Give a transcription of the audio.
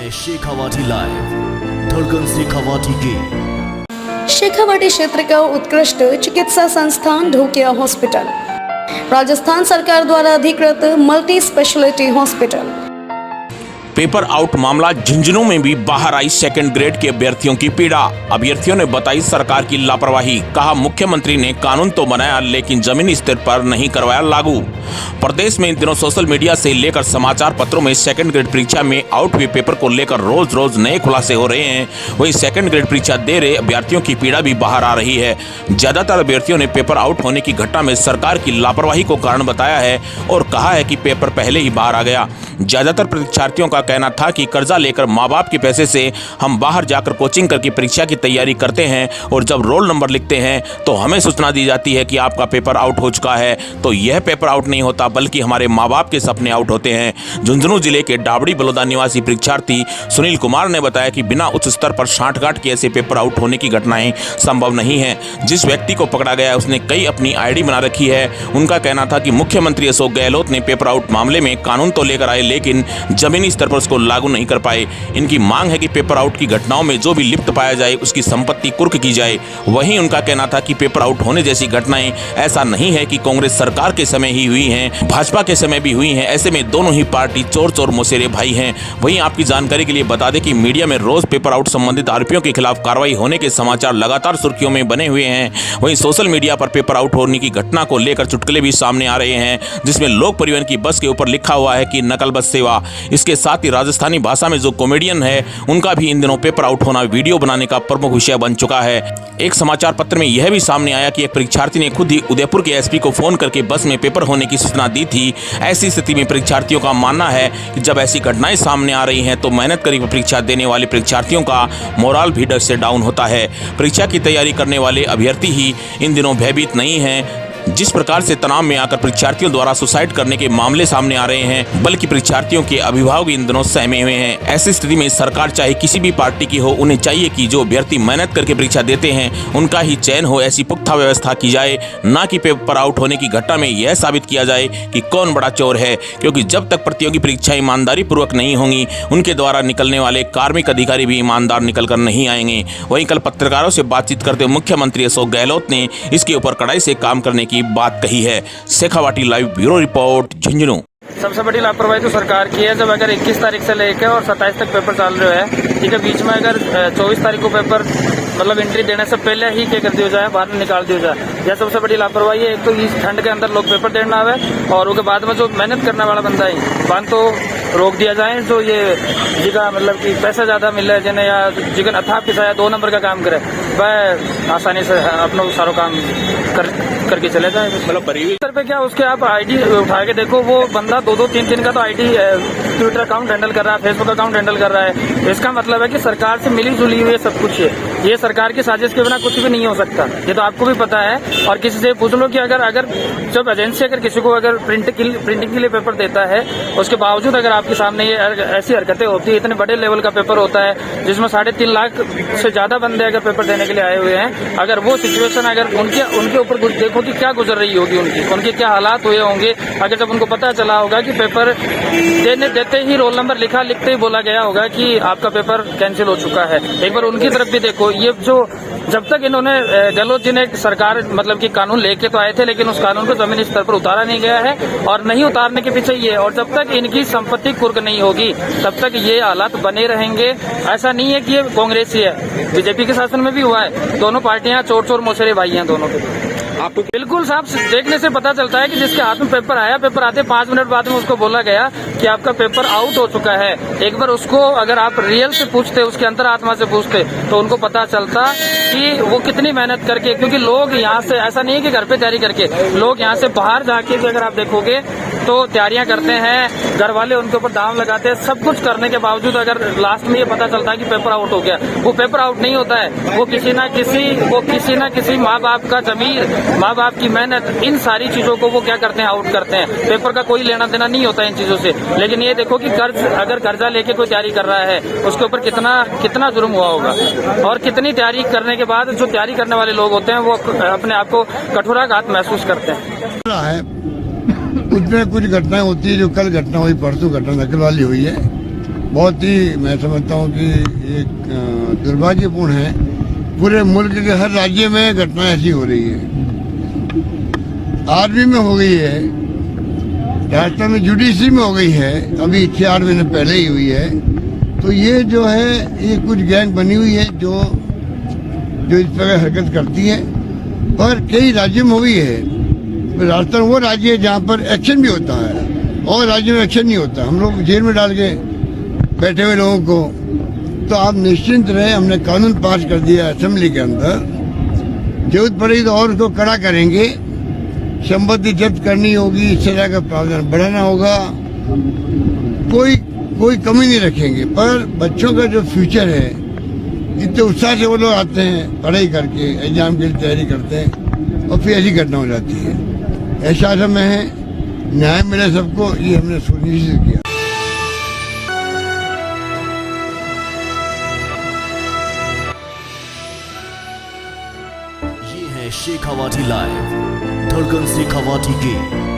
है शेखावाटी लाइव, धड़कन शेखावाटी की। शेखावाटी क्षेत्र का उत्कृष्ट चिकित्सा संस्थान ढोकिया हॉस्पिटल, राजस्थान सरकार द्वारा अधिकृत multi speciality hospital. Paper out मामला झुंझुनू में भी बाहर आई सेकंड ग्रेड के अभ्यर्थियों की पीड़ा। अभ्यर्थियों ने बताई सरकार की लापरवाही। कहा मुख्यमंत्री ने कानून तो बनाया लेकिन जमीनी स्तर पर नहीं करवाया लागू। प्रदेश में इन दिनों सोशल मीडिया से लेकर समाचार पत्रों में सेकंड ग्रेड परीक्षा में आउट हुए पेपर को लेकर रोज रोज नए खुलासे हो रहे हैं। वहीं सेकंड ग्रेड परीक्षा दे रहे अभ्यर्थियों की पीड़ा भी बाहर आ रही है। ज्यादातर अभ्यर्थियों ने पेपर आउट होने की घटना में सरकार की लापरवाही को कारण बताया है और कहा है कि पेपर पहले ही बाहर आ गया। ज्यादातर परीक्षार्थियों का कहना था कि कर्जा लेकर माँ बाप के पैसे से हम बाहर जाकर कोचिंग करके परीक्षा की तैयारी करते हैं और जब रोल नंबर लिखते हैं तो हमें सूचना दी जाती है कि आपका पेपर आउट हो चुका है। तो यह पेपर आउट नहीं होता बल्कि हमारे माँ बाप के सपने आउट होते हैं। झुंझुनू जिले के डाबड़ी बलौदा निवासी परीक्षार्थी सुनील कुमार ने बताया कि बिना उच्च स्तर पर सांठगांठ के ऐसे पेपर आउट होने की घटनाएं संभव नहीं है। जिस व्यक्ति को पकड़ा गया है उसने कई अपनी आईडी बना रखी है। उनका कहना था कि मुख्यमंत्री अशोक गहलोत ने पेपर आउट मामले में कानून तो लेकर आए लेकिन जमीनी स्तर पर उसको लागू नहीं कर पाए। इनकी मांग है कि पेपर आउट की घटनाओं में जो भी लिप्त पाया जाए उसकी संपत्ति कुर्क की जाए। वहीं उनका कहना था कि पेपर आउट होने जैसी घटनाएं ऐसा नहीं है कि कांग्रेस सरकार के समय ही हुई हैं, भाजपा के समय भी हुई हैं। ऐसे में दोनों ही पार्टी चोर चोर मौसेरे भाई हैं। वहीं आपकी जानकारी के लिए बता दें कि मीडिया में रोज पेपर आउट संबंधित आरोपियों के खिलाफ कार्रवाई होने के समाचार लगातार सुर्खियों में बने हुए हैं। वहीं सोशल मीडिया पर पेपर आउट होने की घटना को लेकर चुटकुले भी सामने आ रहे हैं, जिसमें लोक परिवहन की बस के ऊपर लिखा हुआ है कि नकल बस सेवा। इसके साथ ही राजस्थानी भाषा में जो कॉमेडियन है उनका भी इन दिनों पेपर आउट होना वीडियो बनाने का प्रमुख विषय बन चुका है। एक समाचार पत्र में यह भी सामने आया कि एक परीक्षार्थी ने खुद ही उदयपुर के एसपी को फोन करके बस में पेपर होने की सूचना दी थी। ऐसी स्थिति में परीक्षार्थियों का मानना है कि जब ऐसी घटनाएं सामने आ रही हैं तो मेहनत करी परीक्षा देने वाले परीक्षार्थियों का मोराल भी डर से डाउन होता है। परीक्षा की तैयारी करने वाले अभ्यर्थी ही इन दिनों भयभीत नहीं हैं। जिस प्रकार से तनाव में आकर परीक्षार्थियों द्वारा सुसाइड करने के मामले सामने आ रहे हैं, बल्कि परीक्षार्थियों के अभिभावक इन दिनों सहमे हुए हैं। ऐसी स्थिति में सरकार चाहे किसी भी पार्टी की हो, उन्हें चाहिए कि जो अभ्यर्थी मेहनत करके परीक्षा देते हैं उनका ही चयन हो। ऐसी पुख्ता व्यवस्था की जाए, ना कि पेपर आउट होने की घटना में यह साबित किया जाए कि कौन बड़ा चोर है। क्योंकि जब तक प्रतियोगी परीक्षाएं ईमानदारी पूर्वक नहीं होंगी, उनके द्वारा निकलने वाले कार्मिक अधिकारी भी ईमानदार निकल कर नहीं आएंगे। वहीं कल पत्रकारों से बातचीत करते मुख्यमंत्री अशोक गहलोत ने इसके ऊपर कड़ाई से काम करने की बात कही है। Shekhawati live bureau report Jhunjhunu. सबसे बड़ी लापरवाही तो सरकार की है। जब अगर 21 तारीख से लेकर और 27 तक पेपर चल रहे हैं, ठीक है, बीच में अगर 24 तारीख को पेपर मतलब एंट्री देने से पहले ही क्या कर दिया जाए, बाहर में निकाल दिया जाए, यह सबसे बड़ी लापरवाही है। एक तो इस ठंड के अंदर लोग पेपर देना आवे और उसके बाद में जो मेहनत करने वाला बंदा है बांध तो रोक दिया जाए। जो ये जिका मतलब कि पैसा ज्यादा मिले जिन्हें या जिगन अथाप किसा 2 नंबर का काम करे, वह आसानी से अपना सारा काम करके चले जाए। मतलब परिवार पे क्या उसके आप आईडी उठा के देखो, वो बंदा 2-2, 3-3 का तो आईडी ट्विटर अकाउंट हैंडल कर रहा है, फेसबुक अकाउंट हैंडल कर रहा है। इसका मतलब है कि सरकार से मिली जुली हुई सब कुछ है। ये सरकार की साजिश के बिना कुछ भी नहीं हो सकता, ये तो आपको भी पता है। और किसी से पूछ लो कि अगर जब एजेंसी अगर किसी को अगर प्रिंटिंग के लिए पेपर देता है, उसके बावजूद अगर आपके सामने ये ऐसी हरकतें होती है, इतने बड़े लेवल का पेपर होता है जिसमें 3.5 लाख से ज्यादा बंदे अगर पेपर देने के लिए आए हुए हैं, अगर वो सिचुएशन अगर उनके ऊपर कुछ देखो कि क्या गुजर रही होगी, उनके क्या हालात हुए होंगे। अगर जब उनको पता चला होगा कि पेपर देते ही रोल नंबर लिखते ही बोला गया होगा कि आपका पेपर कैंसिल हो चुका है, एक बार उनकी तरफ भी देखो। ये जो जब तक इन्होंने गहलोत जी ने सरकार मतलब कि कानून लेके तो आए थे, लेकिन उस कानून को जमीनी स्तर पर उतारा नहीं गया है और नहीं उतारने के पीछे ये, और जब तक इनकी संपत्ति कुर्क नहीं होगी तब तक ये हालात बने रहेंगे। ऐसा नहीं है कि ये कांग्रेस ही है, बीजेपी के शासन में भी हुआ है। दोनों पार्टियां चोर चोर मौसेरे भाई हैं दोनों के। आपको बिल्कुल साफ देखने से पता चलता है कि जिसके हाथ में पेपर आया, पेपर आते 5 मिनट बाद में उसको बोला गया कि आपका पेपर आउट हो चुका है। एक बार उसको अगर आप रियल से पूछते, उसके अंतरात्मा से पूछते, तो उनको पता चलता कि वो कितनी मेहनत करके, क्योंकि लोग यहाँ से ऐसा नहीं है कि घर पे तैयारी करके, लोग यहाँ से बाहर जाके भी अगर आप देखोगे तो तैयारियां करते हैं, घर वाले उनके ऊपर दाम लगाते हैं। सब कुछ करने के बावजूद अगर लास्ट में ये पता चलता है कि पेपर आउट हो गया, वो पेपर आउट नहीं होता है। वो किसी ना किसी माँ बाप का जमीर, माँ बाप की मेहनत, इन सारी चीजों को वो क्या करते हैं, आउट करते हैं। पेपर का कोई लेना देना नहीं होता इन चीजों से। लेकिन ये देखो कि अगर कर्जा लेके कोई तैयारी कर रहा है, उसके ऊपर कितना जुर्म हुआ होगा, और कितनी तैयारी करने के बाद जो तैयारी करने वाले लोग होते हैं वो अपने आप को कठोराघात महसूस करते हैं। उसमें कुछ घटनाएं होती है, जो कल घटना हुई, परसों घटना नकल वाली हुई है, बहुत ही मैं समझता हूँ कि एक दुर्भाग्यपूर्ण है। पूरे मुल्क के हर राज्य में घटना ऐसी हो रही है। आर्मी में हो गई है, राजस्थान में जुडिशरी में हो गई है, अभी 4 महीने पहले ही हुई है। तो ये जो है ये कुछ गैंग बनी हुई है जो इस तरह हरकत करती है, पर कई राज्यों में हुई है। राजस्थान वो राज्य है जहाँ पर एक्शन भी होता है और राज्य में एक्शन नहीं होता। हम लोग जेल में डाल के बैठे हुए लोगों को, तो आप निश्चिंत रहे, हमने कानून पास कर दिया असेंबली के अंदर। जरूरत पड़ेगी तो और उसको कड़ा करेंगे, संपत्ति जब्त करनी होगी, सजा का प्रावधान बढ़ाना होगा, कोई कमी नहीं रखेंगे। पर बच्चों का जो फ्यूचर है, इतने उत्साह से वो लोग आते हैं पढ़ाई करके, एग्जाम की तैयारी करते हैं और फिर ऐसी घटना हो जाती है। ऐसा समय है, न्याय मिले सबको, ये हमने सुनिश्चित किया। ये है शेखावाटी लाइव, धड़कन शेखावाटी की।